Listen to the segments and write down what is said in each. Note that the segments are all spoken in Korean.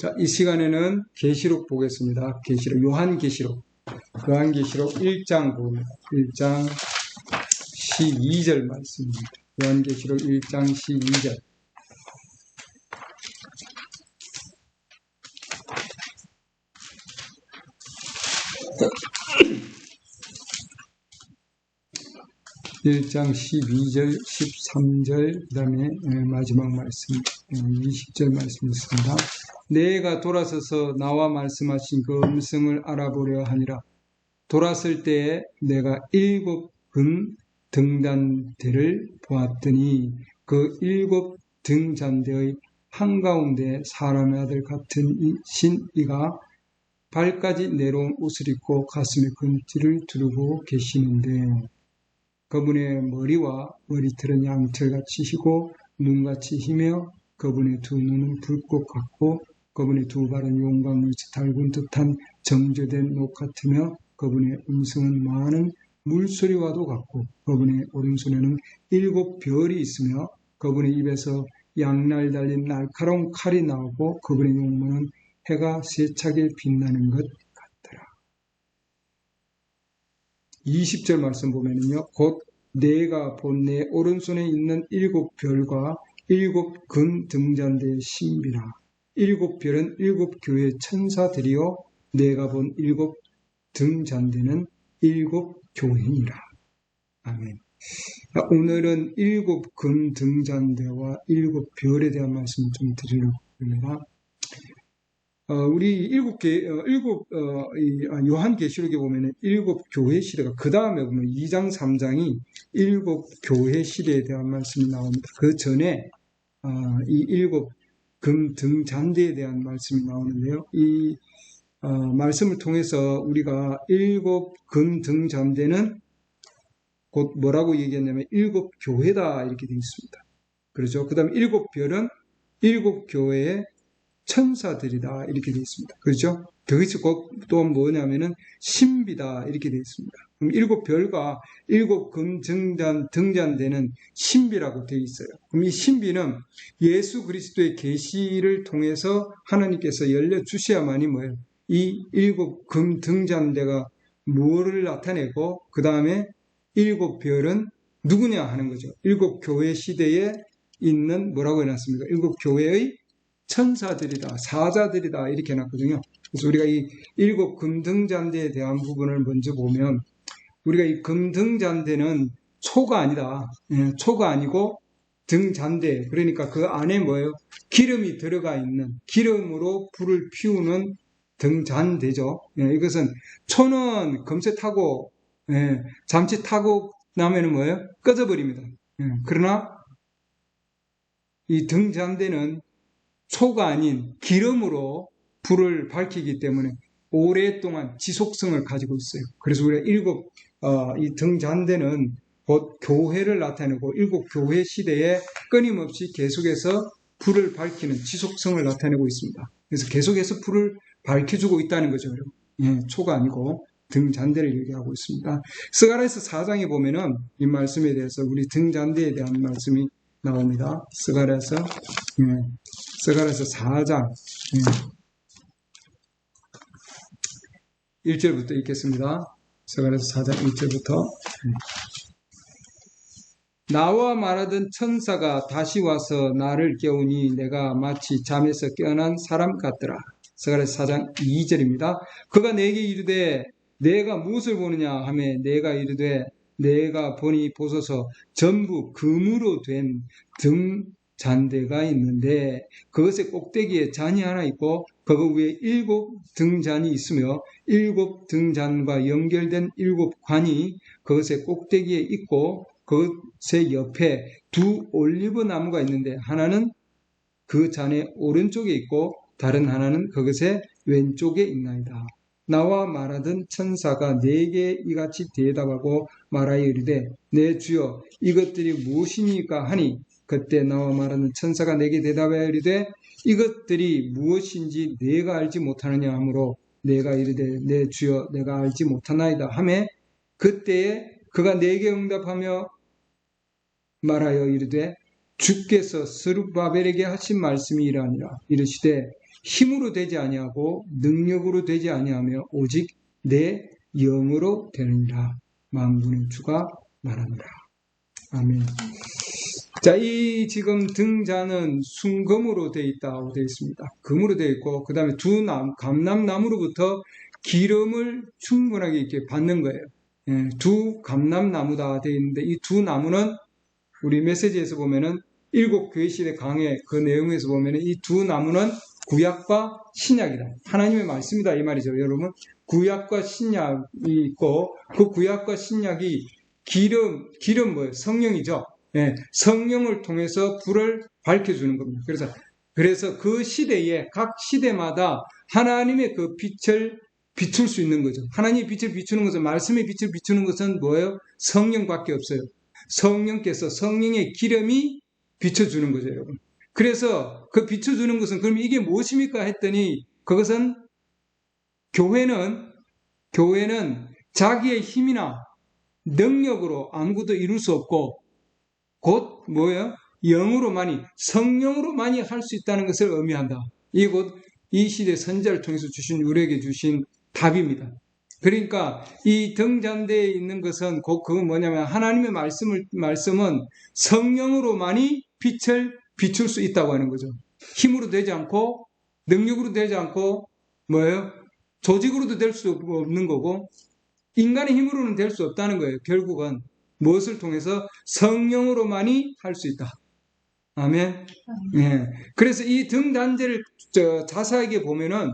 자, 이 시간에는 계시록 보겠습니다. 계시록, 요한계시록 1장 보입니다. 1장 12절 말씀입니다. 요한계시록 1장 12절. (1장 12절) (13절) 그 다음에 마지막 말씀 20절 말씀 있습니다. 내가 돌아서서 나와 말씀하신 그 음성을 알아보려 하니라. 돌았을 때에 내가 7 금 등잔대를 보았더니 그 7 등잔대의 한가운데 사람의 아들 같은 이가 발까지 내려온 옷을 입고 가슴에 금띠를 두르고 계시는데, 그분의 머리와 머리털은 양털같이 희고 눈같이 희며 그분의 두 눈은 불꽃 같고 그분의 두 발은 용광로같이 달군 듯한 정제된 녹 같으며 그분의 음성은 많은 물소리와도 같고 그분의 오른손에는 7 별이 있으며 그분의 입에서 양날 달린 날카로운 칼이 나오고 그분의 용모는 해가 세차게 빛나는 것 같더라. 20절 말씀 보면은요, 곧 내가 본 내 오른손에 있는 7 별과 7 금 등잔대의 신비라. 7 별은 7 교회 천사들이요 내가 본 7 등잔대는 7 교회니라. 아멘. 오늘은 7 금 등잔대와 7 별에 대한 말씀을 좀 드리려고 합니다. 우리 요한계시록에 보면은 7 교회 시대가, 그 다음에 보면 2장, 3장이 7 교회 시대에 대한 말씀이 나옵니다. 그 전에, 이 7 금 등잔대에 대한 말씀이 나오는데요. 이, 말씀을 통해서 우리가 7 금 등잔대는 곧 뭐라고 얘기했냐면 7 교회다, 이렇게 되어 있습니다. 그렇죠. 그 다음에 7 별은 7 교회의 천사들이다, 이렇게 되어 있습니다. 그렇죠? 거기서 또 뭐냐면은 신비다, 이렇게 되어 있습니다. 그럼 7 별과 7 금 등잔대는 신비라고 되어 있어요. 그럼 이 신비는 예수 그리스도의 계시를 통해서 하나님께서 열려주셔야만이 뭐예요? 이 7 금 등잔대가 뭐를 나타내고 그 다음에 7 별은 누구냐 하는 거죠. 7 교회 시대에 있는 뭐라고 해놨습니까? 7 교회의 천사들이다, 사자들이다, 이렇게 해놨거든요. 그래서 우리가 이 7 금등잔대에 대한 부분을 먼저 보면, 우리가 이 금등잔대는 초가 아니다. 초가 아니고 등잔대. 그러니까 그 안에 뭐예요? 기름이 들어가 있는, 기름으로 불을 피우는 등잔대죠. 이것은 초는 금세 타고, 잠시 타고 나면은 뭐예요? 꺼져버립니다. 그러나 이 등잔대는 초가 아닌 기름으로 불을 밝히기 때문에 오랫동안 지속성을 가지고 있어요. 그래서 우리가 이 등잔대는 곧 교회를 나타내고 7 교회 시대에 끊임없이 계속해서 불을 밝히는 지속성을 나타내고 있습니다. 그래서 계속해서 불을 밝혀주고 있다는 거죠. 초가 아니고 등잔대를 얘기하고 있습니다. 스가랴서 4장에 보면은 이 말씀에 대해서 우리 등잔대에 대한 말씀이 나옵니다. 스가랴서 4장 1절부터 읽겠습니다. 스가랴서 4장 1절부터. 나와 말하던 천사가 다시 와서 나를 깨우니 내가 마치 잠에서 깨어난 사람 같더라. 스가랴서 4장 2절입니다. 그가 내게 이르되 내가 무엇을 보느냐 하매 내가 이르되 내가 보니 보소서 전부 금으로 된 등잔대가 있는데 그것의 꼭대기에 잔이 하나 있고 그거 위에 7 등잔이 있으며 7 등잔과 연결된 7 관이 그것의 꼭대기에 있고 그것의 옆에 2 올리브 나무가 있는데 하나는 그 잔의 오른쪽에 있고 다른 하나는 그것의 왼쪽에 있나이다. 나와 말하던 천사가 내게 이같이 대답하고 말하여 이르되 내 주여 이것들이 무엇이니까 하니 그때 나와 말하는 천사가 내게 대답하여 이르되 이것들이 무엇인지 내가 알지 못하느냐 하므로 내가 이르되 내 주여 내가 알지 못하나이다 하매 그때에 그가 내게 응답하며 말하여 이르되 주께서 스룹바벨에게 하신 말씀이 이러하니라. 이르시되 힘으로 되지 아니하고 능력으로 되지 아니하며 오직 내 영으로 되느니라. 만군의 주가 말하노라. 아멘. 자, 이 지금 등잔은 순금으로 되어 있다고 되어 있습니다. 금으로 되어 있고, 그 다음에 감람나무로부터 기름을 충분하게 이렇게 받는 거예요. 예, 두 감람나무다 되어 있는데, 이 두 나무는 우리 메시지에서 보면은 7교회 시대 강의 그 내용에서 보면은 이 두 나무는 구약과 신약이다. 하나님의 말씀이다. 이 말이죠. 여러분, 구약과 신약이 있고, 그 구약과 신약이 기름 뭐예요? 성령이죠. 예, 성령을 통해서 불을 밝혀주는 겁니다. 그래서 그 시대에 각 시대마다 하나님의 그 빛을 비출 수 있는 거죠. 하나님의 빛을 비추는 것은, 말씀의 빛을 비추는 것은 뭐예요? 성령밖에 없어요. 성령께서, 성령의 기름이 비춰주는 거죠, 여러분. 그래서 그 비춰주는 것은, 그럼 이게 무엇입니까? 했더니, 그것은 교회는 자기의 힘이나 능력으로 아무것도 이룰 수 없고, 곧 뭐예요? 영으로만이, 성령으로만이 할 수 있다는 것을 의미한다. 이 곧 이 시대 선지자를 통해서 우리에게 주신 답입니다. 그러니까 이 등잔대에 있는 것은 곧 그건 뭐냐면, 하나님의 말씀은 성령으로만이 빛을 비출 수 있다고 하는 거죠. 힘으로 되지 않고, 능력으로 되지 않고, 뭐예요? 조직으로도 될 수 없는 거고, 인간의 힘으로는 될 수 없다는 거예요. 결국은 무엇을 통해서? 성령으로만이 할 수 있다. 아멘. 예. 그래서 이 등잔대를 자세하게 보면은,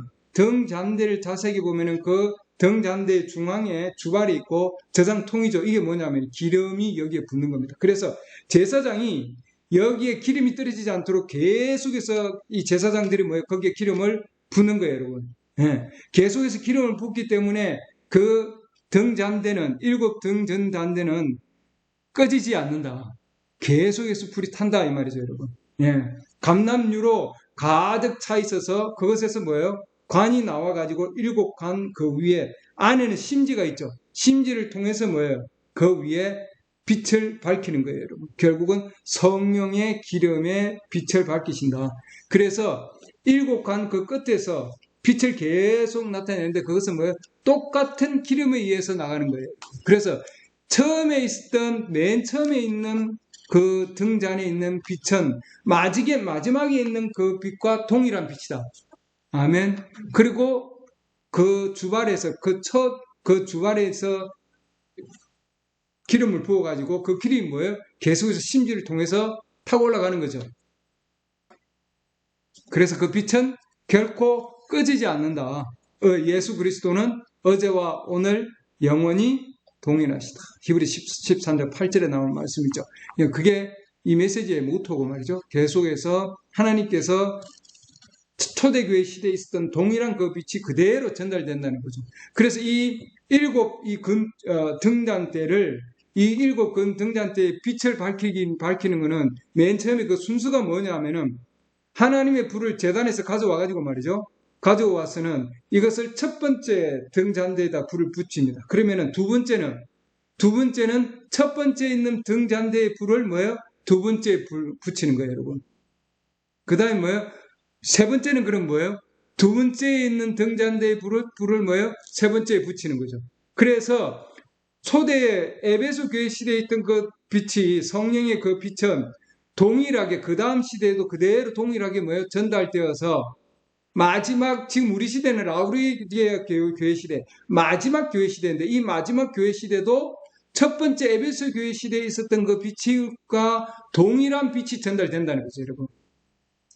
그 등잔대 중앙에 주발이 있고 저장통이죠. 이게 뭐냐면 기름이 여기에 붓는 겁니다. 그래서 제사장이 여기에 기름이 떨어지지 않도록 계속해서 이 제사장들이 거기에 기름을 붓는 거예요, 여러분. 예. 계속해서 기름을 붓기 때문에 그 등잔대는, 7등 등잔대는 꺼지지 않는다. 계속해서 불이 탄다, 이 말이죠, 여러분. 예. 감람유로 가득 차 있어서 그것에서 뭐예요? 관이 나와가지고 7관 그 위에, 안에는 심지가 있죠. 심지를 통해서 뭐예요? 그 위에 빛을 밝히는 거예요, 여러분. 결국은 성령의 기름에 빛을 밝히신다. 그래서 7관 그 끝에서 빛을 계속 나타내는데, 그것은 뭐예요? 똑같은 기름에 의해서 나가는 거예요. 그래서 맨 처음에 있는 그 등잔에 있는 빛은 마지막에 있는 그 빛과 동일한 빛이다. 아멘. 그리고 그 주발에서, 그 주발에서 기름을 부어가지고 그 기름이 뭐예요? 계속해서 심지를 통해서 타고 올라가는 거죠. 그래서 그 빛은 결코 꺼지지 않는다. 예수 그리스도는 어제와 오늘 영원히 동일하시다. 히브리 13장 8절에 나오는 말씀이죠. 그게 이 메시지의 모토고 말이죠. 계속해서 하나님께서 초대교회 시대에 있었던 동일한 그 빛이 그대로 전달된다는 거죠. 그래서 이 7근 등잔대를, 이 7근 등잔대의 빛을 밝히는 것은 맨 처음에 그 순수가 뭐냐면은, 하나님의 불을 제단에서 가져와가지고 말이죠. 가져와서는 이것을 첫 번째 등잔대에다 불을 붙입니다. 그러면은 두 번째는 첫 번째 있는 등잔대의 불을 뭐예요? 두 번째 불 붙이는 거예요, 여러분. 그 다음에 뭐예요? 세 번째는 그럼 뭐예요? 두 번째에 있는 등잔대의 불을 뭐예요? 세 번째에 붙이는 거죠. 그래서 초대 에베소 교회 시대에 있던 그 빛이, 성령의 그 빛은 동일하게 그 다음 시대에도 그대로 동일하게 뭐예요? 전달되어서 마지막, 지금 우리 시대는 라우디게아 교회 시대, 마지막 교회 시대인데, 이 마지막 교회 시대도 첫 번째 에베소 교회 시대에 있었던 그 빛과 동일한 빛이 전달된다는 거죠, 여러분.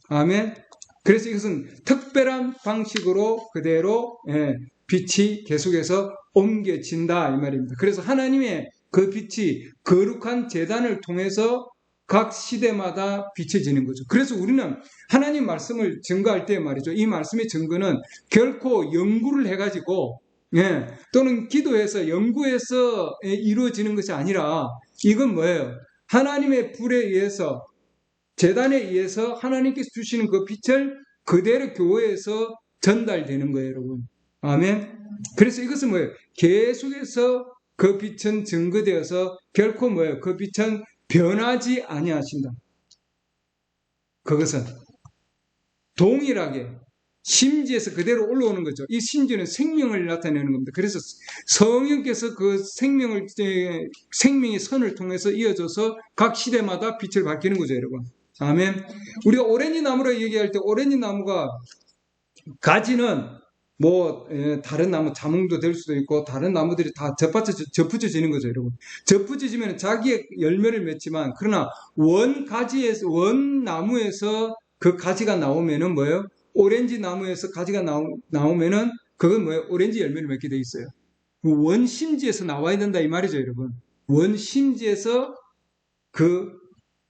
아멘. 그래서 이것은 특별한 방식으로 그대로 빛이 계속해서 옮겨진다, 이 말입니다. 그래서 하나님의 그 빛이 거룩한 제단을 통해서 각 시대마다 비춰지는 거죠. 그래서 우리는 하나님 말씀을 증거할 때 말이죠. 이 말씀의 증거는 결코 연구를 해가지고, 또는 기도해서 연구해서 이루어지는 것이 아니라, 이건 뭐예요? 하나님의 불에 의해서, 제단에 의해서 하나님께서 주시는 그 빛을 그대로 교회에서 전달되는 거예요, 여러분. 아멘. 그래서 이것은 뭐예요? 계속해서 그 빛은 증거되어서 결코 뭐예요? 그 빛은 변하지 아니하신다. 그것은 동일하게 심지에서 그대로 올라오는 거죠. 이 심지는 생명을 나타내는 겁니다. 그래서 성령께서 그 생명의 선을 통해서 이어져서 각 시대마다 빛을 밝히는 거죠, 여러분. 아멘. 우리가 오렌지 나무로 얘기할 때 오렌지 나무가 가지는 다른 나무 자몽도 될 수도 있고 다른 나무들이 다 접붙여지는 거죠, 여러분. 접붙여지면 자기의 열매를 맺지만 그러나 원 나무에서 그 가지가 나오면은 뭐예요? 오렌지 나무에서 가지가 나오면은 그건 뭐예요? 오렌지 열매를 맺게 돼 있어요. 원심지에서 나와야 된다 이 말이죠, 여러분. 원심지에서 그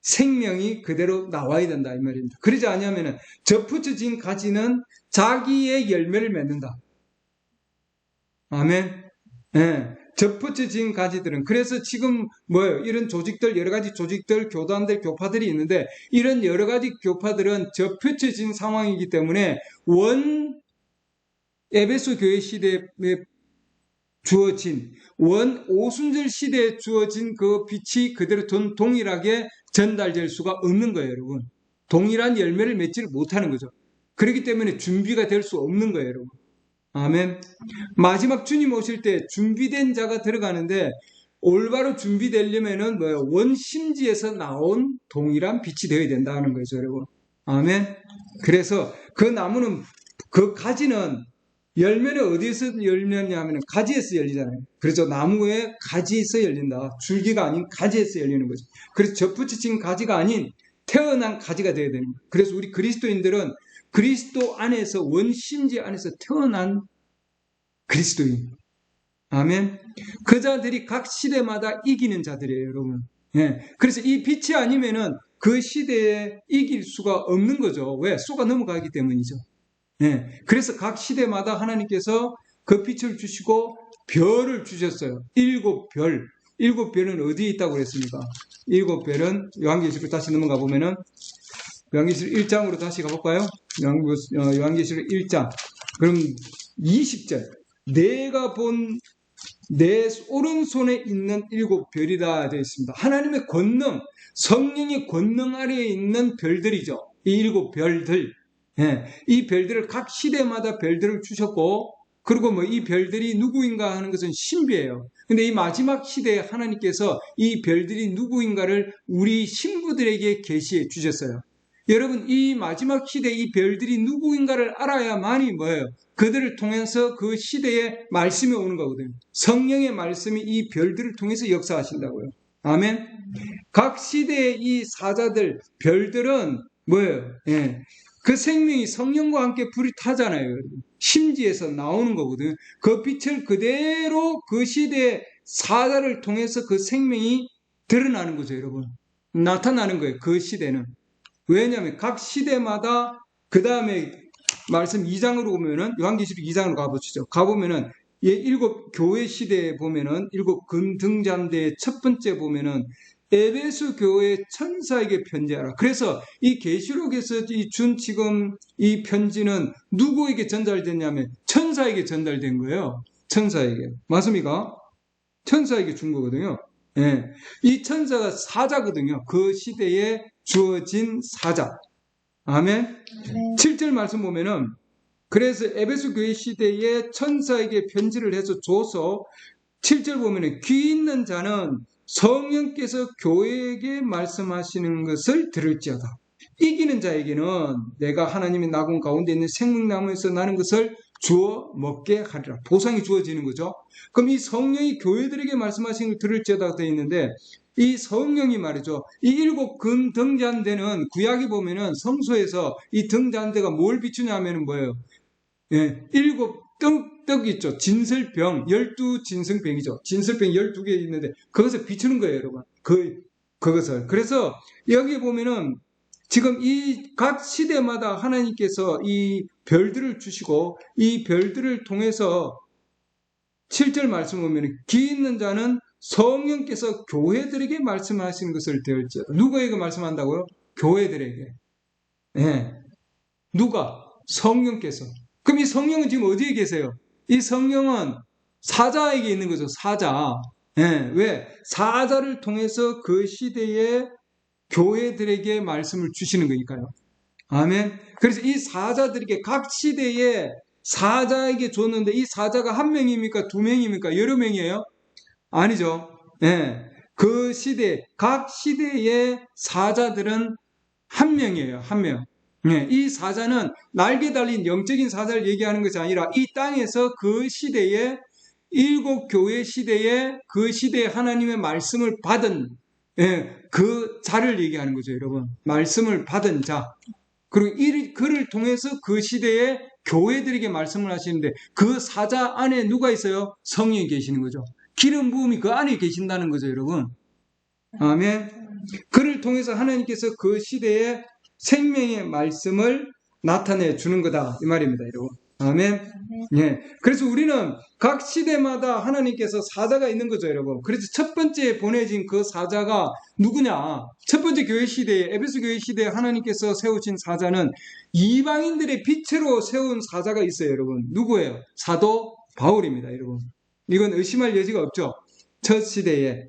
생명이 그대로 나와야 된다 이 말입니다. 그러지 않으면 접붙여진 가지는 자기의 열매를 맺는다. 아멘. 예. 접붙여진 가지들은 그래서 지금 뭐예요? 이런 조직들, 여러 가지 조직들, 교단들, 교파들이 있는데 이런 여러 가지 교파들은 접붙여진 상황이기 때문에 에베소 교회 시대에 주어진 오순절 시대에 주어진 그 빛이 그대로 동일하게 전달될 수가 없는 거예요, 여러분. 동일한 열매를 맺지를 못하는 거죠. 그렇기 때문에 준비가 될 수 없는 거예요, 여러분. 아멘. 마지막 주님 오실 때 준비된 자가 들어가는데 올바로 준비되려면은 원심지에서 나온 동일한 빛이 되어야 된다는 거죠, 여러분. 아멘. 그래서 그 나무는 그 가지는 열매는 어디에서 열리냐 하면 가지에서 열리잖아요. 그래서 나무에 가지에서 열린다. 줄기가 아닌 가지에서 열리는 거죠. 그래서 접붙여진 가지가 아닌 태어난 가지가 되어야 되는 거예요. 그래서 우리 그리스도인들은 그리스도 안에서 원심지 안에서 태어난 그리스도인. 아멘. 그 자들이 각 시대마다 이기는 자들이에요, 여러분. 예. 그래서 이 빛이 아니면은 그 시대에 이길 수가 없는 거죠. 왜? 쏘가 넘어가기 때문이죠. 예. 그래서 각 시대마다 하나님께서 그 빛을 주시고 별을 주셨어요. 7별. 7별은 어디에 있다고 그랬습니까? 7별은 요한계시록 다시 넘어가 보면은 요한계시록 1장으로 다시 가볼까요? 요한계시록 1장. 그럼 20절. 내가 본 내 오른손에 있는 7별이다 되어 있습니다. 하나님의 권능, 성령의 권능 아래에 있는 별들이죠. 이 7별들. 예, 이 별들을 각 시대마다 별들을 주셨고, 그리고 이 별들이 누구인가 하는 것은 신비해요. 근데 이 마지막 시대에 하나님께서 이 별들이 누구인가를 우리 신부들에게 계시해 주셨어요. 여러분, 이 마지막 시대에 이 별들이 누구인가를 알아야만이 뭐예요? 그들을 통해서 그 시대에 말씀이 오는 거거든요. 성령의 말씀이 이 별들을 통해서 역사하신다고요. 아멘. 각 시대의 이 사자들, 별들은 뭐예요? 예. 그 생명이 성령과 함께 불이 타잖아요, 여러분. 심지에서 나오는 거거든요. 그 빛을 그대로 그 시대의 사자를 통해서 그 생명이 드러나는 거죠, 여러분. 나타나는 거예요, 그 시대는. 왜냐하면 각 시대마다 그 다음에 말씀 2장으로 보면은 요한계시록 2장으로 가보시죠. 가보면은 7 교회 시대에 보면은 7 금등잔대의 첫 번째 보면은 에베소 교회 천사에게 편지하라. 그래서 이 계시록에서 준 지금 이 편지는 누구에게 전달됐냐면 천사에게 전달된 거예요. 천사에게. 맞습니까? 천사에게 준 거거든요. 예. 이 천사가 사자거든요. 그 시대에 주어진 사자. 아멘. 7절 말씀 보면은 그래서 에베소 교회 시대에 천사에게 편지를 해서 줘서 7절 보면은 귀 있는 자는 성령께서 교회에게 말씀하시는 것을 들을지어다. 이기는 자에게는 내가 하나님의 낙원 가운데 있는 생명나무에서 나는 것을 주어 먹게 하리라. 보상이 주어지는 거죠. 그럼 이 성령이 교회들에게 말씀하시는 걸 들을지어다 되어 있는데 이 성령이 말이죠. 이 7 금등잔대는 구약에 보면은 성소에서 이 등잔대가 뭘 비추냐면은 뭐예요? 예, 7 떡 있죠. 진설병, 12진성병이죠. 진설병 12개 있는데 그것을 비추는 거예요, 여러분. 그것을. 그래서 여기 보면은 지금 이 각 시대마다 하나님께서 이 별들을 주시고 이 별들을 통해서 7절 말씀 보면 귀 있는 자는 성령께서 교회들에게 말씀하시는 것을 들을지어다. 누구에게 말씀한다고요? 교회들에게. 네. 누가? 성령께서. 그럼 이 성령은 지금 어디에 계세요? 이 성령은 사자에게 있는 거죠. 사자. 네. 왜? 사자를 통해서 그 시대에 교회들에게 말씀을 주시는 거니까요. 아멘. 그래서 이 사자들에게 각 시대에 사자에게 줬는데 이 사자가 한 명입니까? 두 명입니까? 여러 명이에요? 아니죠. 예. 그 시대, 각 시대의 사자들은 한 명이에요. 한 명. 예. 이 사자는 날개 달린 영적인 사자를 얘기하는 것이 아니라 이 땅에서 그 시대에 일곱 교회 시대에 그 시대에 하나님의 말씀을 받은 그 자를 얘기하는 거죠, 여러분. 말씀을 받은 자. 그리고 그를 통해서 그 시대에 교회들에게 말씀을 하시는데 그 사자 안에 누가 있어요? 성령이 계시는 거죠. 기름 부음이 그 안에 계신다는 거죠, 여러분. 아멘. 그를 통해서 하나님께서 그 시대에 생명의 말씀을 나타내 주는 거다. 이 말입니다, 여러분. 아멘. 예. 그래서 우리는 각 시대마다 하나님께서 사자가 있는 거죠, 여러분. 그래서 첫 번째 보내진 그 사자가 누구냐? 첫 번째 교회 시대에, 에베소 교회 시대에 하나님께서 세우신 사자는 이방인들의 빛으로 세운 사자가 있어요, 여러분. 누구예요? 사도 바울입니다, 여러분. 이건 의심할 여지가 없죠. 첫 시대에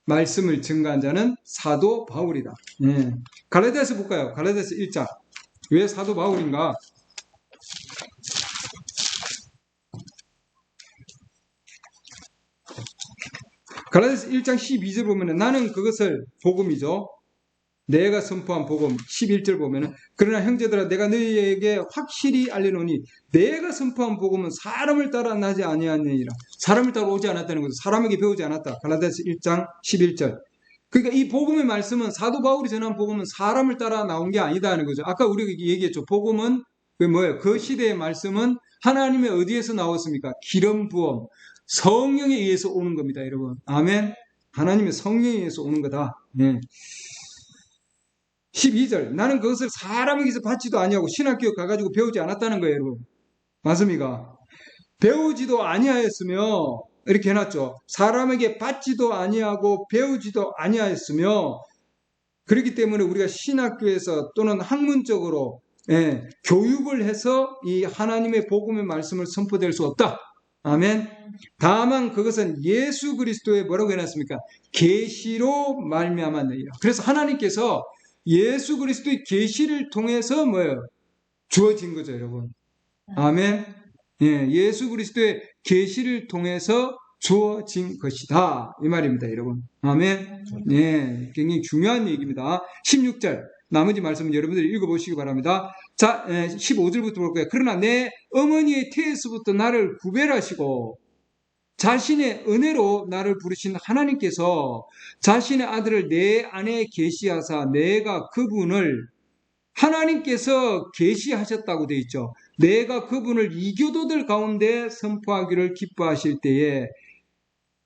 말씀을 증거한 자는 사도 바울이다. 갈라디아서 볼까요? 갈라디아서 1장. 왜 사도 바울인가? 갈라디아서 1장 12절 보면은 나는 그것을 복음이죠. 내가 선포한 복음 11절 보면은 그러나 형제들아 내가 너희에게 확실히 알려노니 내가 선포한 복음은 사람을 따라 나지 아니하느니라. 사람을 따라 오지 않았다는 거죠. 사람에게 배우지 않았다. 갈라디아서 1장 11절. 그러니까 이 복음의 말씀은 사도 바울이 전한 복음은 사람을 따라 나온 게 아니다 하는 거죠. 아까 우리가 얘기했죠. 복음은 뭐예요? 그 시대의 말씀은 하나님의 어디에서 나왔습니까? 기름 부음, 성령에 의해서 오는 겁니다, 여러분. 아멘. 하나님의 성령에 의해서 오는 거다. 12절. 나는 그것을 사람에게서 받지도 아니하고 신학교에 가가지고 배우지 않았다는 거예요, 여러분. 맞습니까? 배우지도 아니하였으며 이렇게 해놨죠. 사람에게 받지도 아니하고 배우지도 아니하였으며 그렇기 때문에 우리가 신학교에서 또는 학문적으로 교육을 해서 이 하나님의 복음의 말씀을 선포될 수 없다. 아멘. 다만 그것은 예수 그리스도의 뭐라고 해놨습니까? 계시로 말미암았느니라. 그래서 하나님께서 예수 그리스도의 계시를 통해서 뭐예요? 주어진 거죠, 여러분. 아멘. 예수 그리스도의 계시를 통해서 주어진 것이다. 이 말입니다, 여러분. 아멘. 굉장히 중요한 얘기입니다. 16절. 나머지 말씀은 여러분들이 읽어보시기 바랍니다. 자, 15절부터 볼까요? 그러나 내 어머니의 태에서부터 나를 구별하시고 자신의 은혜로 나를 부르신 하나님께서 자신의 아들을 내 안에 계시하사 내가 그분을 하나님께서 계시하셨다고 되어 있죠. 내가 그분을 이교도들 가운데 선포하기를 기뻐하실 때에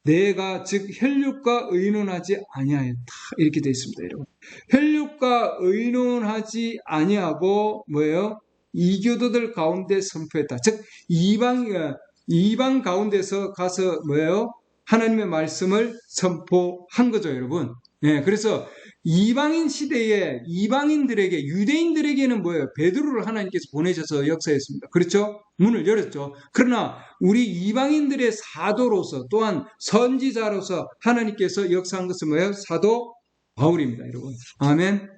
내가 즉 혈육과 의논하지 아니하였다. 이렇게 되어 있습니다, 여러분. 혈육과 의논하지 아니하고 뭐예요? 이교도들 가운데 선포했다. 즉 이방 가운데서 가서 뭐예요? 하나님의 말씀을 선포한 거죠, 여러분. 그래서 이방인 시대에 이방인들에게 유대인들에게는 뭐예요? 베드로를 하나님께서 보내셔서 역사했습니다. 그렇죠? 문을 열었죠. 그러나 우리 이방인들의 사도로서 또한 선지자로서 하나님께서 역사한 것은 뭐예요? 사도 바울입니다, 여러분. 아멘.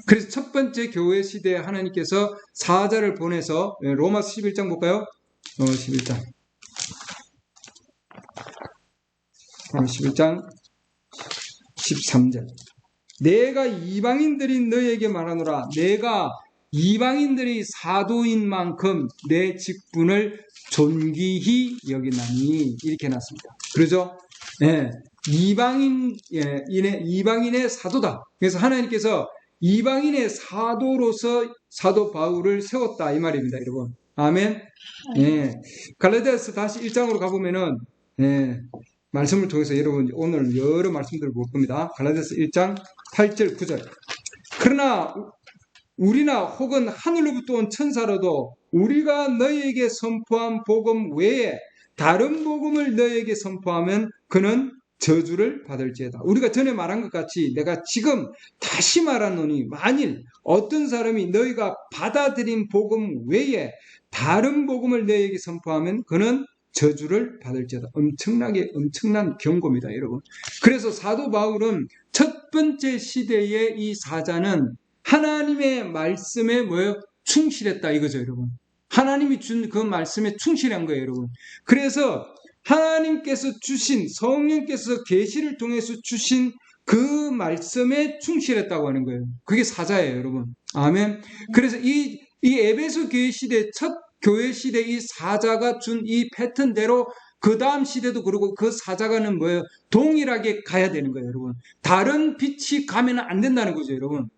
그래서 첫 번째 교회 시대에 하나님께서 사자를 보내서 로마서 11장 볼까요? 11장. 11장 13절. 내가 이방인들이 너에게 말하노라. 내가 이방인들이 사도인 만큼 내 직분을 존귀히 여기나니. 이렇게 해놨습니다. 그러죠? 이방인의 사도다. 그래서 하나님께서 이방인의 사도로서 사도 바울을 세웠다. 이 말입니다, 여러분. 아멘. 갈라디아서 다시 1장으로 가보면은, 말씀을 통해서 여러분 오늘 여러 말씀들을 볼 겁니다. 갈라디아서 1장 8절 9절. 그러나 우리나 혹은 하늘로부터 온 천사라도 우리가 너희에게 선포한 복음 외에 다른 복음을 너희에게 선포하면 그는 저주를 받을지어다. 우리가 전에 말한 것 같이 내가 지금 다시 말하노니 만일 어떤 사람이 너희가 받아들인 복음 외에 다른 복음을 너희에게 선포하면 그는 저주를 받을지어다. 엄청난 경고입니다, 여러분. 그래서 사도 바울은 첫 번째 시대의 이 사자는 하나님의 말씀에 뭐예요? 충실했다 이거죠, 여러분. 하나님이 준 그 말씀에 충실한 거예요, 여러분. 그래서 하나님께서 주신, 성령께서 계시를 통해서 주신 그 말씀에 충실했다고 하는 거예요. 그게 사자예요, 여러분. 아멘. 그래서 이 에베소 교회 시대, 첫 교회 시대 이 사자가 준 이 패턴대로 그 다음 시대도 그러고 그 사자가는 뭐예요? 동일하게 가야 되는 거예요, 여러분. 다른 빛이 가면 안 된다는 거죠, 여러분.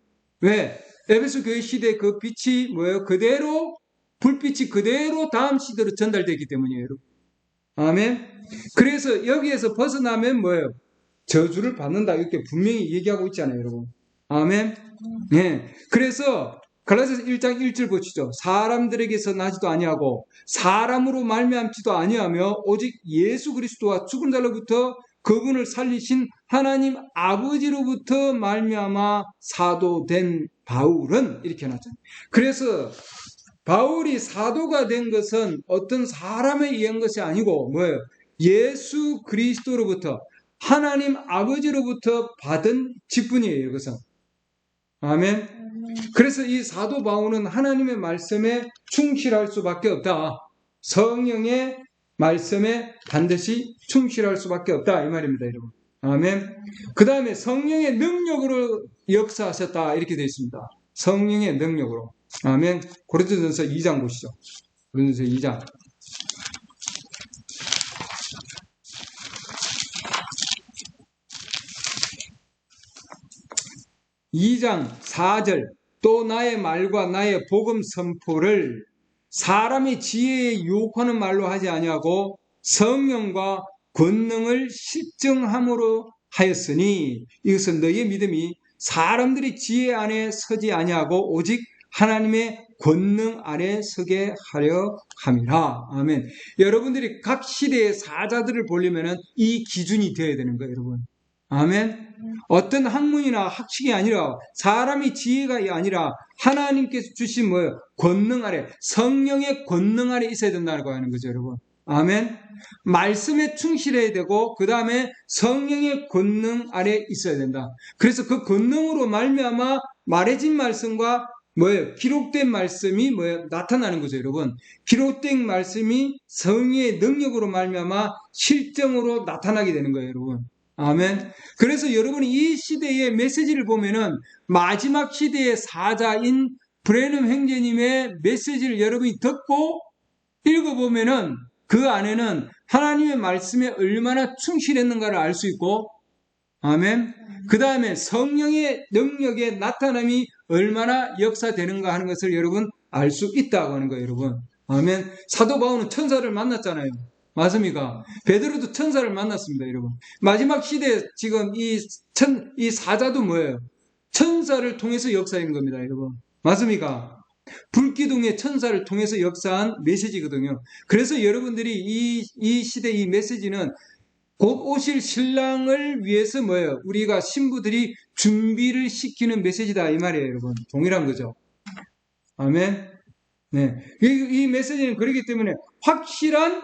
왜? 에베소 교회 시대 그 빛이 뭐예요? 그대로, 불빛이 그대로 다음 시대로 전달되기 때문이에요, 여러분. 아멘. 그래서 여기에서 벗어나면 뭐예요? 저주를 받는다. 이렇게 분명히 얘기하고 있잖아요, 여러분. 아멘. 예. 그래서 갈라디아서 1장 1절 보시죠. 사람들에게서 나지도 아니하고 사람으로 말미암지도 아니하며 오직 예수 그리스도와 죽은 자로부터 그분을 살리신 하나님 아버지로부터 말미암아 사도된 바울은 이렇게 해놨잖아요. 그래서 바울이 사도가 된 것은 어떤 사람에 의한 것이 아니고 뭐예요? 예수 그리스도로부터 하나님 아버지로부터 받은 직분이에요, 이것은. 아멘. 그래서 이 사도 바울은 하나님의 말씀에 충실할 수밖에 없다. 성령의 말씀에 반드시 충실할 수밖에 없다. 이 말입니다, 여러분. 아멘. 그 다음에 성령의 능력으로 역사하셨다. 이렇게 되어 있습니다. 성령의 능력으로. 아멘. 고린도전서 2장 보시죠. 고린도전서 2장. 2장 4절 또 나의 말과 나의 복음 선포를 사람의 지혜에 유혹하는 말로 하지 아니하고 성령과 권능을 실증함으로 하였으니 이것은 너희의 믿음이 사람들의 지혜 안에 서지 아니하고 오직 하나님의 권능 아래 서게 하려 함이라. 아멘. 여러분들이 각 시대의 사자들을 보려면 이 기준이 되어야 되는 거예요, 여러분. 아멘. 어떤 학문이나 학식이 아니라 사람의 지혜가 아니라 하나님께서 주신 뭐예요? 권능 아래, 성령의 권능 아래 있어야 된다고 하는 거죠, 여러분. 아멘. 말씀에 충실해야 되고 그 다음에 성령의 권능 아래 있어야 된다. 그래서 그 권능으로 말미암아 말해진 말씀과 뭐예요? 기록된 말씀이 뭐예요? 나타나는 거죠, 여러분. 기록된 말씀이 성령의 능력으로 말미암아 실정으로 나타나게 되는 거예요, 여러분. 아멘. 그래서 여러분이 이 시대의 메시지를 보면은 마지막 시대의 사자인 브레넘 형제님의 메시지를 여러분이 듣고 읽어보면은 그 안에는 하나님의 말씀에 얼마나 충실했는가를 알 수 있고, 아멘. 그 다음에 성령의 능력의 나타남이 얼마나 역사되는가 하는 것을 여러분 알 수 있다고 하는 거예요, 여러분. 아멘. 사도 바울은 천사를 만났잖아요. 맞습니까? 베드로도 천사를 만났습니다, 여러분. 마지막 시대에 지금 이 사자도 뭐예요? 천사를 통해서 역사인 겁니다, 여러분. 맞습니까? 불기둥의 천사를 통해서 역사한 메시지거든요. 그래서 여러분들이 이 시대 이 메시지는 곧 오실 신랑을 위해서 뭐예요? 우리가 신부들이 준비를 시키는 메시지다 이 말이에요, 여러분. 동일한 거죠. 아멘. 네. 이 메시지는 그렇기 때문에 확실한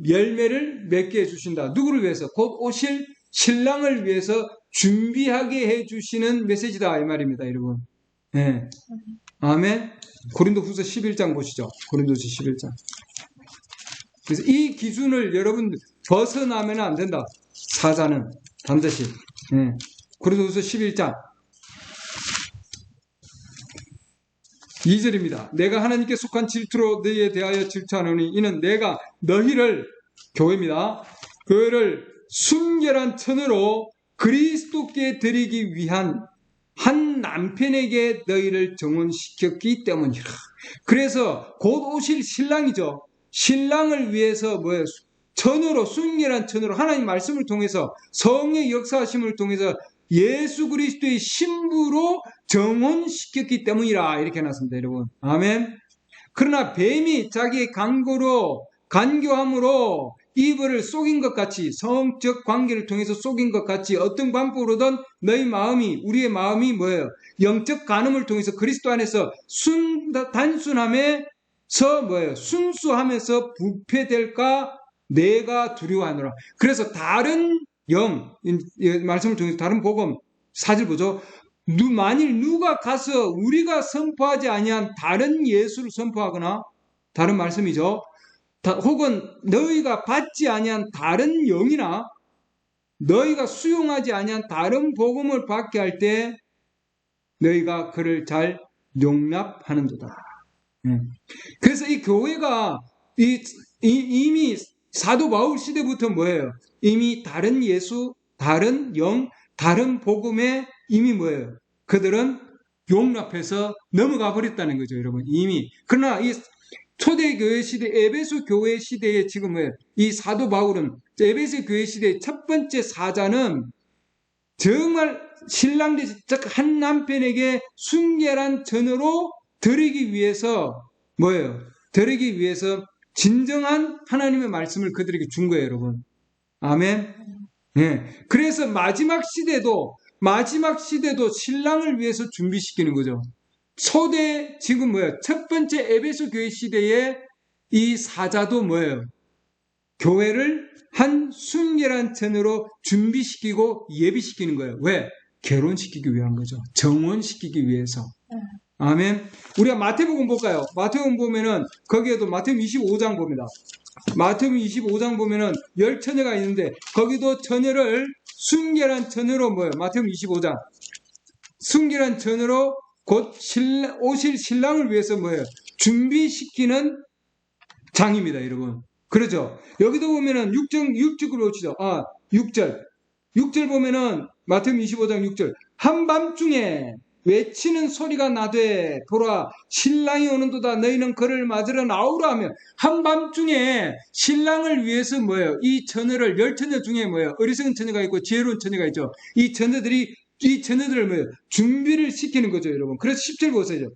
열매를 맺게 해주신다. 누구를 위해서? 곧 오실 신랑을 위해서 준비하게 해주시는 메시지다 이 말입니다, 여러분. 네. 아멘. 고린도후서 11장 보시죠. 고린도서 11장. 그래서 이 기준을 여러분 벗어나면 안 된다. 사자는 반드시. 네. 고린도후서 11장 2절입니다. 내가 하나님께 속한 질투로 너희에 대하여 질투하노니 이는 내가 너희를, 교회입니다. 교회를 순결한 천으로 그리스도께 드리기 위한 한 남편에게 너희를 정혼시켰기 때문이라. 그래서 곧 오실 신랑이죠. 신랑을 위해서 뭐예요? 천으로, 순결한 천으로 하나님 말씀을 통해서 성의 역사하심을 통해서 예수 그리스도의 신부로 정혼시켰기 때문이라 이렇게 해놨습니다, 여러분. 아멘. 그러나 뱀이 자기의 간교함으로 이브를 속인 것 같이, 성적 관계를 통해서 속인 것 같이 어떤 방법으로든 너희 마음이, 우리의 마음이 뭐예요? 영적 간음을 통해서 그리스도 안에서 단순함에서 뭐예요? 순수함에서 부패될까 내가 두려워하노라. 그래서 다른 영, 말씀을 통해서 다른 복음, 사질 보죠. 만일 누가 가서 우리가 선포하지 아니한 다른 예수를 선포하거나, 다른 말씀이죠. 혹은 너희가 받지 아니한 다른 영이나 너희가 수용하지 아니한 다른 복음을 받게 할 때 너희가 그를 잘 용납하는도다. 그래서 이 교회가 이미 사도 바울 시대부터 뭐예요? 이미 다른 예수, 다른 영, 다른 복음에 이미 뭐예요? 그들은 용납해서 넘어가 버렸다는 거죠, 여러분. 이미. 그러나 이 초대교회 시대, 에베소 교회 시대에 지금 뭐예요? 이 사도 바울은 에베소 교회 시대의 첫 번째 사자는 정말 신랑, 즉 한 남편에게 순결한 전으로 드리기 위해서 뭐예요? 드리기 위해서 진정한 하나님의 말씀을 그들에게 준 거예요, 여러분. 아멘. 네. 그래서 마지막 시대도 신랑을 위해서 준비시키는 거죠. 초대 지금 뭐예요? 첫 번째 에베소 교회 시대에 이 사자도 뭐예요? 교회를 한 순결한 전으로 준비시키고 예비시키는 거예요. 왜? 결혼시키기 위한 거죠. 정혼시키기 위해서. 아멘. 우리가 마태복음 볼까요? 마태복음 보면은 거기에도 마태복음 25장 봅니다. 마태복음 25장 보면은 10처녀가 있는데 거기도 처녀를 순결한 전으로 뭐예요? 마태복음 25장 순결한 전으로 곧 오실 신랑을 위해서 뭐예요? 준비시키는 장입니다, 여러분. 그렇죠? 여기도 보면은 6절을 보시죠. 6절 보면은 마태복음 25장 6절. 한밤중에 외치는 소리가 나되 보라 신랑이 오는도다 너희는 그를 맞으러 나오라 하며 한밤중에 신랑을 위해서 뭐예요? 이 처녀를 10처녀 중에 뭐예요? 어리석은 처녀가 있고 지혜로운 처녀가 있죠. 이 처녀들을 뭐예요? 준비를 시키는 거죠, 여러분. 그래서 10절 보세요.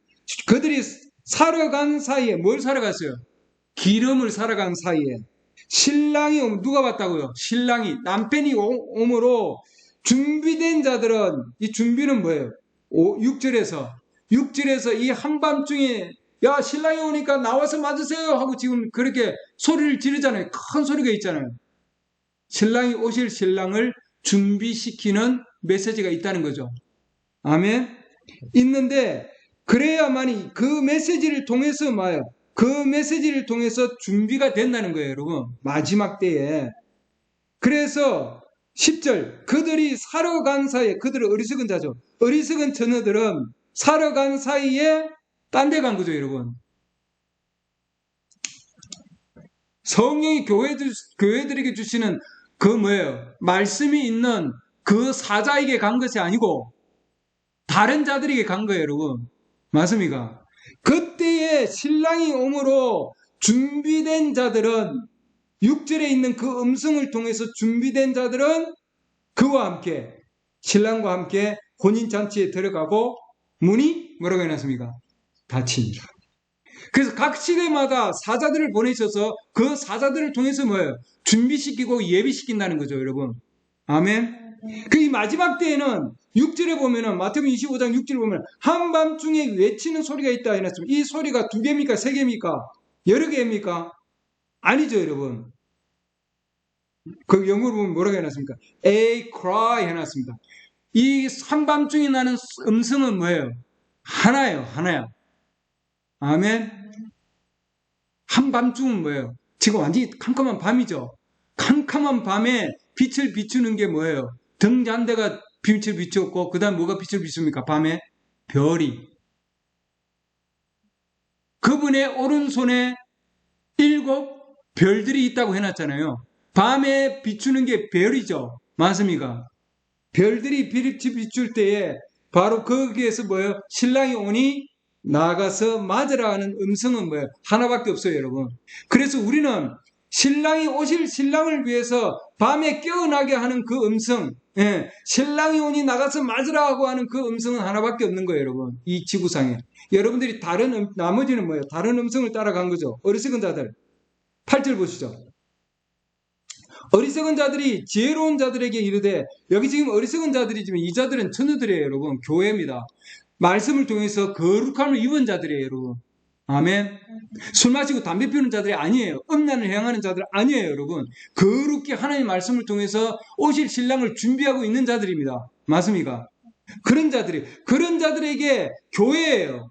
그들이 살아간 사이에 뭘 살아갔어요? 기름을 살아간 사이에 신랑이 오면 누가 왔다고요? 신랑이 남편이 오므로 준비된 자들은 이 준비는 뭐예요? 6절에서 이 한밤중에 야 신랑이 오니까 나와서 맞으세요 하고 지금 그렇게 소리를 지르잖아요. 큰 소리가 있잖아요. 신랑이 오실 신랑을 준비시키는 메시지가 있다는 거죠. 아멘. 있는데 그래야만이 그 메시지를 통해서 뭐예요? 그 메시지를 통해서 준비가 된다는 거예요, 여러분. 마지막 때에. 그래서 10절 그들이 살아간 사이에 그들은 어리석은 자죠. 어리석은 처녀들은 살아간 사이에 딴 데 간 거죠, 여러분. 성령이 교회들에게 주시는 그 뭐예요? 말씀이 있는 그 사자에게 간 것이 아니고 다른 자들에게 간 거예요, 여러분. 맞습니까? 그때에 신랑이 오므로 준비된 자들은 6절에 있는 그 음성을 통해서 준비된 자들은 그와 함께 신랑과 함께 혼인잔치에 들어가고 문이 뭐라고 해놨습니까? 닫히니라. 그래서 각 시대마다 사자들을 보내셔서 그 사자들을 통해서 뭐예요? 준비시키고 예비시킨다는 거죠, 여러분. 아멘. 그 이 마지막 때에는 6절에 보면은 마태복음 25장 6절에 보면 한밤중에 외치는 소리가 있다 해놨습니다. 이 소리가 2개입니까? 3개입니까? 여러 개입니까? 아니죠, 여러분. 그 영어로 보면 뭐라고 해놨습니까? A cry 해놨습니다. 이 한밤중에 나는 음성은 뭐예요? 하나예요, 하나야. 아멘. 한밤중은 뭐예요? 지금 완전히 캄캄한 밤이죠. 캄캄한 밤에 빛을 비추는 게 뭐예요? 등잔대가 빛을 비추었고 그 다음 뭐가 빛을 비춥니까? 밤에 별이. 그분의 오른손에 7 별들이 있다고 해놨잖아요. 밤에 비추는 게 별이죠. 맞습니까? 별들이 빛을 비출 때에 바로 거기에서 뭐예요? 신랑이 오니 나가서 맞으라 하는 음성은 뭐예요? 하나밖에 없어요, 여러분. 그래서 우리는 신랑이 오실 신랑을 위해서 밤에 깨어나게 하는 그 음성, 신랑이 오니 나가서 맞으라 하고 하는 그 음성은 하나밖에 없는 거예요, 여러분. 이 지구상에. 여러분들이 나머지는 뭐예요? 다른 음성을 따라간 거죠. 어리석은 자들. 8절 보시죠. 어리석은 자들이 지혜로운 자들에게 이르되, 여기 지금 어리석은 자들이지만 이 자들은 처녀들이에요, 여러분. 교회입니다. 말씀을 통해서 거룩함을 입은 자들이에요, 여러분. 아멘. 술 마시고 담배 피우는 자들이 아니에요. 음란을 행하는 자들 아니에요, 여러분. 거룩히 하나님의 말씀을 통해서 오실 신랑을 준비하고 있는 자들입니다. 맞습니까? 그런 자들에게 교회예요.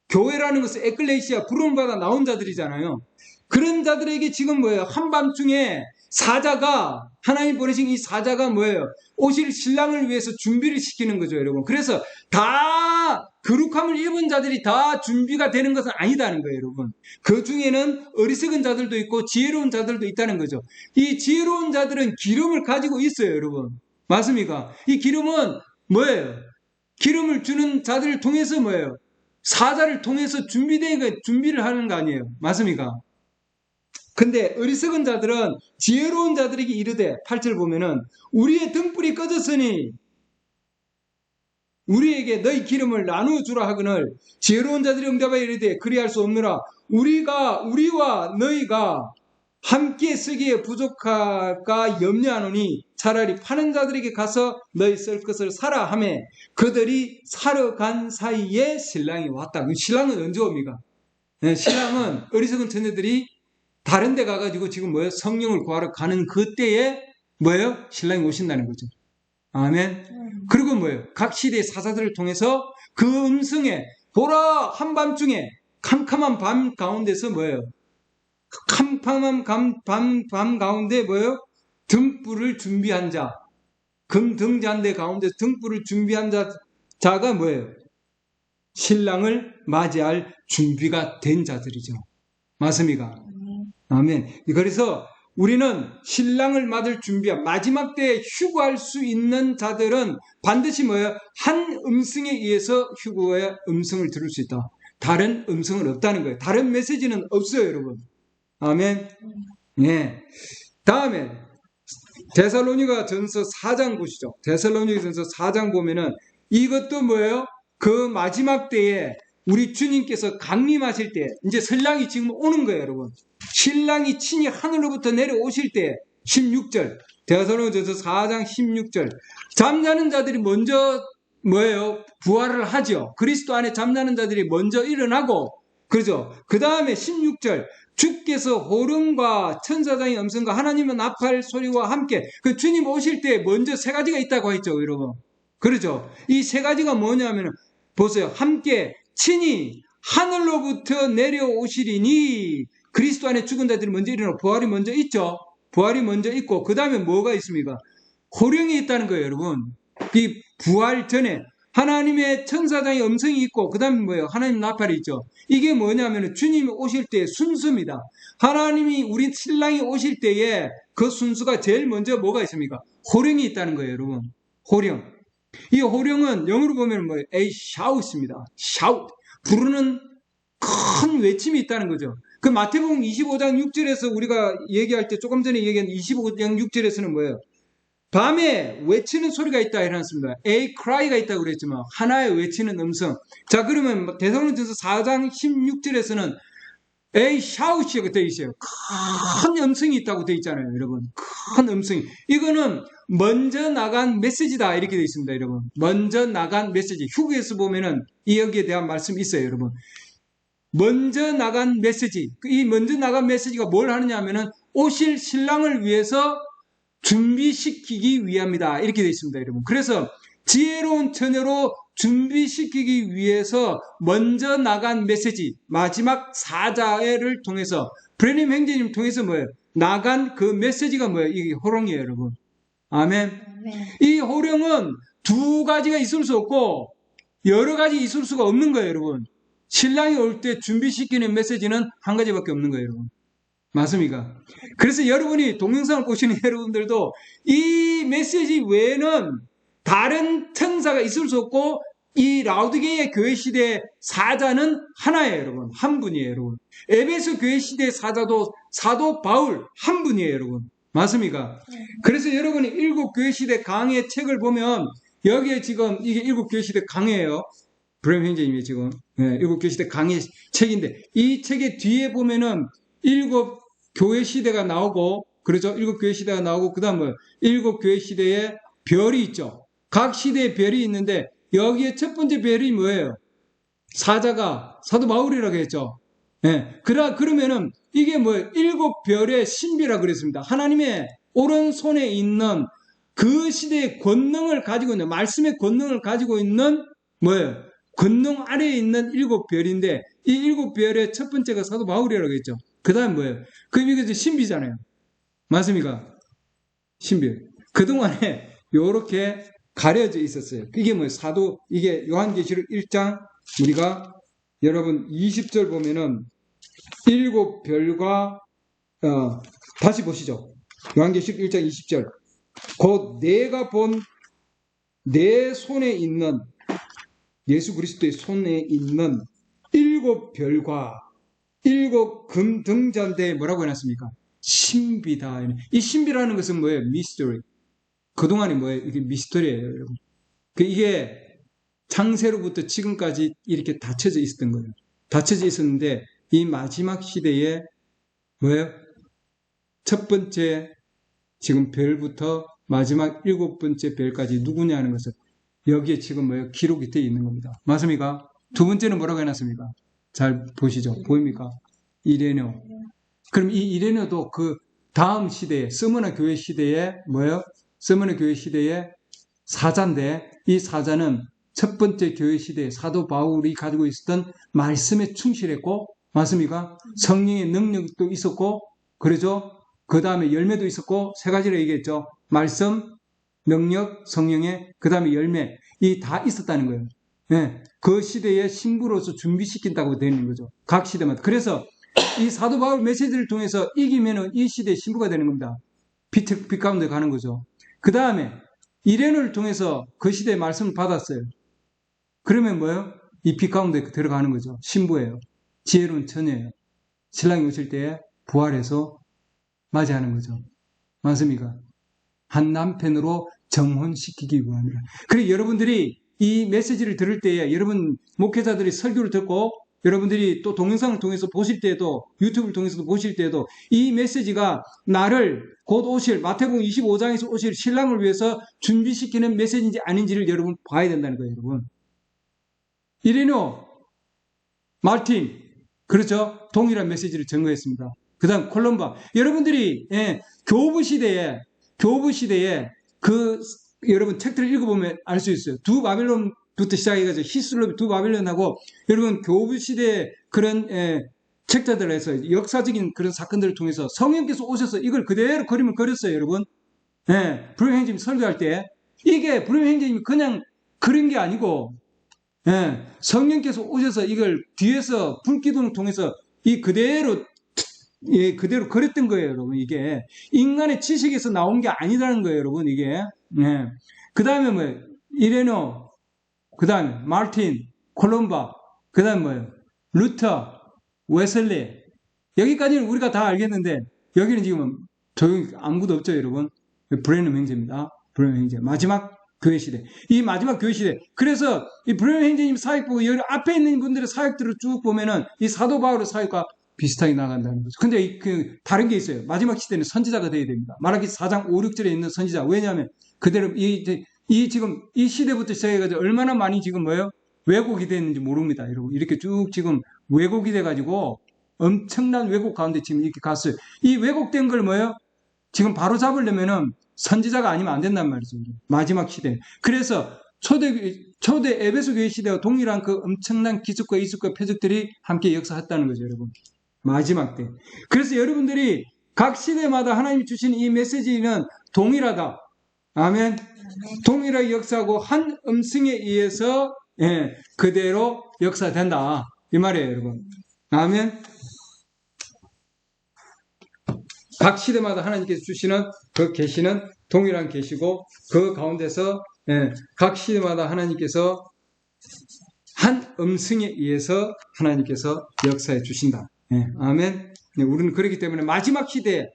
교회라는 것은 에클레시아, 부름을 받아 나온 자들이잖아요. 그런 자들에게 지금 뭐예요? 한밤중에 사자가, 하나님 보내신 이 사자가 뭐예요? 오실 신랑을 위해서 준비를 시키는 거죠, 여러분. 그래서 다 거룩함을 입은 자들이 다 준비가 되는 것은 아니다는 거예요, 여러분. 그 중에는 어리석은 자들도 있고 지혜로운 자들도 있다는 거죠. 이 지혜로운 자들은 기름을 가지고 있어요, 여러분. 맞습니까? 이 기름은 뭐예요? 기름을 주는 자들을 통해서 뭐예요? 사자를 통해서 준비를 하는 거 아니에요. 맞습니까? 근데 어리석은 자들은 지혜로운 자들에게 이르되 8절 보면은 우리의 등불이 꺼졌으니 우리에게 너희 기름을 나누어 주라 하거늘 지혜로운 자들이 응답하여 이르되 그리할 수 없느라 우리와 너희가 함께 쓰기에 부족할까 염려하노니 차라리 파는 자들에게 가서 너희 쓸 것을 사라 하매 그들이 사러 간 사이에 신랑이 왔다. 신랑은 언제 옵니까? 신랑은 어리석은 처녀들이 다른 데 가가지고 지금 뭐예요? 성령을 구하러 가는 그때에 뭐예요? 신랑이 오신다는 거죠. 아멘. 그리고 뭐예요? 각 시대의 사자들을 통해서 그 음성에 보라 한밤중에 캄캄한 밤 가운데서 뭐예요? 캄캄한 밤 가운데 뭐예요? 등불을 준비한 자, 금등잔대 가운데 등불을 준비한 자가 뭐예요? 신랑을 맞이할 준비가 된 자들이죠. 맞습니까? 아멘. 그래서 우리는 신랑을 맞을 준비한 마지막 때에 휴거할 수 있는 자들은 반드시 뭐예요? 한 음성에 의해서 휴거의 음성을 들을 수 있다. 다른 음성은 없다는 거예요. 다른 메시지는 없어요, 여러분. 아멘. 네. 다음에 데살로니가 전서 4장 보시죠. 데살로니가 전서 4장 보면은 이것도 뭐예요? 그 마지막 때에 우리 주님께서 강림하실 때 이제 신랑이 지금 오는 거예요, 여러분. 신랑이 친히 하늘로부터 내려오실 때 16절 데살로니가전서 4장 16절 잠자는 자들이 먼저 뭐예요? 부활을 하죠. 그리스도 안에 잠자는 자들이 먼저 일어나고 그죠? 그 다음에 16절 주께서 호령과 천사장의 음성과 하나님의 나팔 소리와 함께 그 주님 오실 때 먼저 세 가지가 있다고 했죠, 여러분. 그렇죠? 이 세 가지가 뭐냐면 보세요. 함께 친히 하늘로부터 내려오시리니 그리스도 안에 죽은 자들이 먼저 일어나고 부활이 먼저 있죠. 부활이 먼저 있고 그 다음에 뭐가 있습니까? 호령이 있다는 거예요, 여러분. 이 부활 전에 하나님의 천사장의 음성이 있고 그 다음에 뭐예요? 하나님 나팔이 있죠. 이게 뭐냐면 주님이 오실 때의 순수입니다. 하나님이 우리 신랑이 오실 때에 그 순수가 제일 먼저 뭐가 있습니까? 호령이 있다는 거예요, 여러분. 호령. 이 호령은 영어로 보면 뭐예요? A shout입니다. shout. 부르는 큰 외침이 있다는 거죠. 그 마태복음 25장 6절에서 우리가 얘기할 때 조금 전에 얘기한 25장 6절에서는 뭐예요? 밤에 외치는 소리가 있다 이랬습니다. A cry가 있다고 그랬지만 하나의 외치는 음성. 자, 그러면 데살로니가전서 4장 16절에서는 A shout이라고 되어 있어요. 큰 음성이 있다고 되어 있잖아요, 여러분. 큰 음성이. 이거는 먼저 나간 메시지다 이렇게 되어 있습니다, 여러분. 먼저 나간 메시지. 휴거에서 보면은 이 여기에 대한 말씀이 있어요, 여러분. 먼저 나간 메시지. 이 먼저 나간 메시지가 뭘 하느냐 하면은 오실 신랑을 위해서 준비시키기 위함이다. 이렇게 되어 있습니다, 여러분. 그래서 지혜로운 처녀로 준비시키기 위해서 먼저 나간 메시지, 마지막 사자를 통해서, 브레님 행제님 통해서 뭐예요? 나간 그 메시지가 뭐예요? 이게 호령이에요, 여러분. 아멘. 이 호령은 두 가지가 있을 수 없고, 여러 가지 있을 수가 없는 거예요, 여러분. 신랑이 올 때 준비시키는 메시지는 한 가지밖에 없는 거예요, 여러분. 맞습니까? 그래서 여러분이 동영상을 보시는 여러분들도 이 메시지 외에는 다른 천사가 있을 수 없고 이 라우디게이아 교회 시대의 사자는 하나예요, 여러분. 한 분이에요, 여러분. 에베소 교회 시대의 사자도 사도 바울 한 분이에요, 여러분. 맞습니까? 그래서 여러분이 일곱 교회 시대 강의 책을 보면 여기에 지금 이게 일곱 교회 시대 강해예요. 브레임 형제님이 지금 일곱 교회 시대 강의 책인데 이 책의 뒤에 보면은 일곱 교회 시대가 나오고 그렇죠? 일곱 교회 시대가 나오고 그 다음 일곱 교회 시대에 별이 있죠. 각 시대에 별이 있는데 여기에 첫 번째 별이 뭐예요? 사자가 사도 바울이라고 했죠. 그러면은 이게 뭐예요? 일곱 별의 신비라 그랬습니다. 하나님의 오른손에 있는 그 시대의 권능을 가지고 있는, 말씀의 권능을 가지고 있는 뭐예요? 권능 아래에 있는 7별인데 이 7별의 첫 번째가 사도 바울이라고 했죠. 그 다음 뭐예요? 그럼 이게 신비잖아요. 맞습니까? 신비. 그동안에 요렇게 가려져 있었어요. 이게 뭐예요? 이게 요한계시록 1장 우리가 여러분 20절 보면은 7별과 다시 보시죠. 요한계시록 1장 20절. 곧 내가 본 내 손에 있는 예수 그리스도의 손에 있는 7별과 7금 등잔대에 뭐라고 해놨습니까? 신비다. 이 신비라는 것은 뭐예요? 미스터리. 그동안이 뭐예요? 이게 미스터리예요, 여러분. 이게 창세로부터 지금까지 이렇게 닫혀져 있었던 거예요. 닫혀져 있었는데 이 마지막 시대에 뭐예요? 첫 번째 지금 별부터 마지막 7번째 별까지 누구냐는 것을 여기에 지금 뭐예요? 기록이 되어 있는 겁니다. 맞습니까? 두 번째는 뭐라고 해놨습니까? 잘 보시죠. 보입니까? 이레뇨. 그럼 이 이레뇨도 그 다음 시대에 스무나 교회 시대에 뭐예요? 스무나 교회 시대의 사자인데 이 사자는 첫 번째 교회 시대에 사도 바울이 가지고 있었던 말씀에 충실했고 맞습니까? 성령의 능력도 있었고 그러죠? 그 다음에 열매도 있었고 세 가지를 얘기했죠. 말씀, 능력, 성령의 그 다음에 열매 이 다 있었다는 거예요. 네, 그 시대의 신부로서 준비시킨다고 되어 있는 거죠. 각 시대마다. 그래서 이 사도 바울 메시지를 통해서 이기면은 이 시대의 신부가 되는 겁니다. 빛 가운데 가는 거죠. 그 다음에 이레노를 통해서 그 시대의 말씀을 받았어요. 그러면 뭐예요? 이 빛 가운데 들어가는 거죠. 신부예요. 지혜로운 처녀예요. 신랑이 오실 때에 부활해서 맞이하는 거죠. 맞습니까? 한 남편으로 정혼시키기 위함이라. 그리고 여러분들이 이 메시지를 들을 때에 여러분 목회자들이 설교를 듣고 여러분들이 또 동영상을 통해서 보실 때에도 유튜브를 통해서도 보실 때에도 이 메시지가 나를 곧 오실 마태복음 25장에서 오실 신랑을 위해서 준비시키는 메시지인지 아닌지를 여러분 봐야 된다는 거예요. 여러분. 이레노, 말틴 그렇죠? 동일한 메시지를 전거했습니다. 그 다음 콜롬바 여러분들이 교부 시대에 여러분 책들을 읽어보면 알 수 있어요. 두 바빌론부터 시작해가지고 히스로 두 바빌론하고 여러분 교부 시대의 그런 책자들에서 역사적인 그런 사건들을 통해서 성령께서 오셔서 이걸 그대로 그림을 그렸어요, 여러분. 불효 행님 설교할 때 이게 불효 행님이 그냥 그린 게 아니고 성령께서 오셔서 이걸 뒤에서 불기둥을 통해서 이 그대로 그렸던 거예요, 여러분. 이게 인간의 지식에서 나온 게 아니라는 거예요, 여러분. 이게 그 다음에 뭐예요? 이레노, 그 다음에 마틴, 콜롬바, 그 다음에 뭐예요? 루터, 웨슬리. 여기까지는 우리가 다 알겠는데 여기는 지금 조용히 아무것도 없죠, 여러분. 브레넌 형제입니다. 브레넌 형제. 마지막 교회 시대. 이 마지막 교회 시대. 그래서 이 브레넌 형제님 사역 보고 여기 앞에 있는 분들의 사역들을 쭉 보면은 이 사도 바울의 사역과 비슷하게 나간다는 거죠. 근데 다른 게 있어요. 마지막 시대는 선지자가 되어야 됩니다. 말라기 4장 5, 6절에 있는 선지자. 왜냐하면 그대로 지금 이 시대부터 시작해가지고 얼마나 많이 지금 뭐예요? 왜곡이 됐는지 모릅니다. 여러분. 이렇게 쭉 지금 왜곡이 돼가지고 엄청난 왜곡 가운데 지금 이렇게 갔어요. 이 왜곡된 걸 뭐예요? 지금 바로 잡으려면은 선지자가 아니면 안 된단 말이죠. 마지막 시대. 그래서 초대 에베소 교회 시대와 동일한 그 엄청난 기적과 이적과 표적들이 함께 역사했다는 거죠, 여러분. 마지막 때. 그래서 여러분들이 각 시대마다 하나님이 주신 이 메시지는 동일하다. 아멘. 동일하게 역사하고 한 음성에 의해서 그대로 역사된다. 이 말이에요, 여러분. 아멘. 각 시대마다 하나님께서 주시는 그 계시는 동일한 계시고 그 가운데서 각 시대마다 하나님께서 한 음성에 의해서 하나님께서 역사해 주신다. 아멘. 우리는 그렇기 때문에 마지막 시대에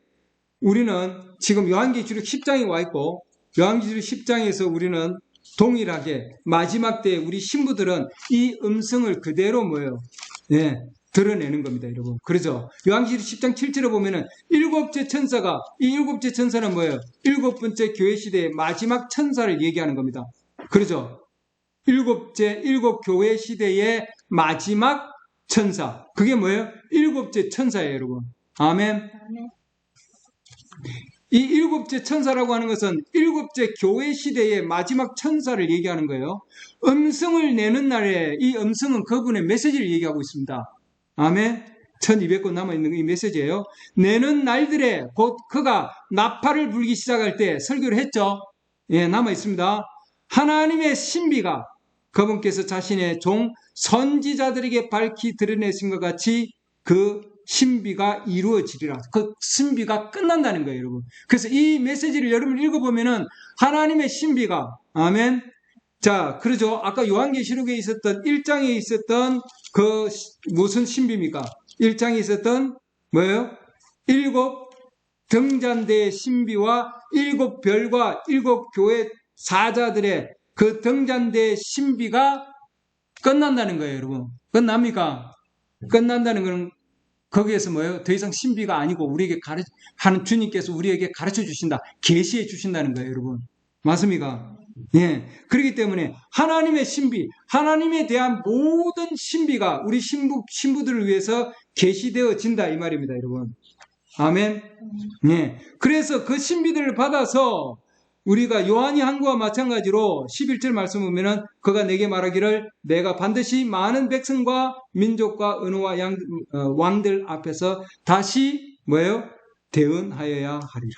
우리는 지금 요한계시록 10장에 와 있고 요한계시록 10장에서 우리는 동일하게 마지막 때에 우리 신부들은 이 음성을 그대로 뭐예요? 드러내는 겁니다, 여러분. 그렇죠? 요한계시록 10장 7절에 보면은 일곱째 천사가 이 일곱째 천사는 뭐예요? 일곱 번째 교회 시대의 마지막 천사를 얘기하는 겁니다. 그렇죠? 일곱 교회 시대의 마지막 천사. 그게 뭐예요? 일곱째 천사예요, 여러분. 아멘. 이 일곱째 천사라고 하는 것은 일곱째 교회 시대의 마지막 천사를 얘기하는 거예요. 음성을 내는 날에 이 음성은 그분의 메시지를 얘기하고 있습니다. 아멘. 1200권 남아있는 이 메시지예요. 내는 날들에 곧 그가 나팔을 불기 시작할 때 설교를 했죠. 예, 남아있습니다. 하나님의 신비가 그분께서 자신의 종 선지자들에게 밝히 드러내신 것 같이 그 신비가 이루어지리라. 그 신비가 끝난다는 거예요, 여러분. 그래서 이 메시지를 여러분 읽어보면은 하나님의 신비가, 아멘. 자, 그러죠. 아까 요한계시록에 있었던 1장에 있었던 그 무슨 신비입니까? 1장에 있었던 뭐예요? 7 등잔대의 신비와 7 별과 7 교회 사자들의 그 등잔대의 신비가 끝난다는 거예요, 여러분. 끝납니까? 끝난다는 건 거기에서 뭐예요? 더 이상 신비가 아니고 우리에게 하는 주님께서 우리에게 가르쳐 주신다. 계시해 주신다는 거예요, 여러분. 맞습니까? 예. 그렇기 때문에 하나님의 신비, 하나님에 대한 모든 신비가 우리 신부들을 위해서 계시되어진다 이 말입니다, 여러분. 아멘. 예. 그래서 그 신비들을 받아서 우리가 요한이 한 거와 마찬가지로 11절 말씀 보면은 그가 내게 말하기를 내가 반드시 많은 백성과 민족과 은호와 왕들 앞에서 다시 뭐예요? 대언하여야 하리라.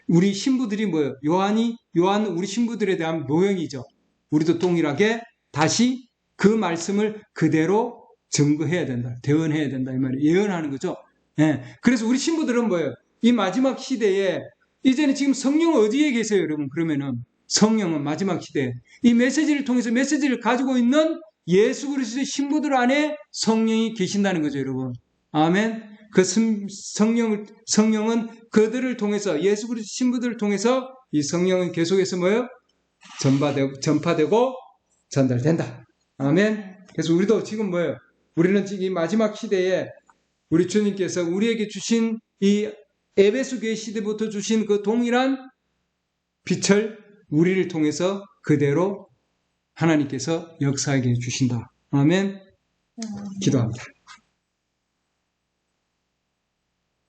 우리 신부들이 뭐예요? 요한은 우리 신부들에 대한 모형이죠. 우리도 동일하게 다시 그 말씀을 그대로 증거해야 된다. 대언해야 된다. 이 말이에요. 예언하는 거죠. 예. 그래서 우리 신부들은 뭐예요? 이 마지막 시대에 이제는 지금 성령은 어디에 계세요, 여러분? 그러면은 성령은 마지막 시대에 이 메시지를 통해서 메시지를 가지고 있는 예수 그리스도의 신부들 안에 성령이 계신다는 거죠, 여러분. 아멘. 그 성령은 그들을 통해서 예수 그리스도 신부들을 통해서 이 성령은 계속해서 뭐예요? 전파되고 전달된다. 아멘. 그래서 우리도 지금 뭐예요? 우리는 지금 이 마지막 시대에 우리 주님께서 우리에게 주신 이 에베소 교회 시대부터 주신 그 동일한 빛을 우리를 통해서 그대로 하나님께서 역사하게 해주신다. 아멘. 기도합니다.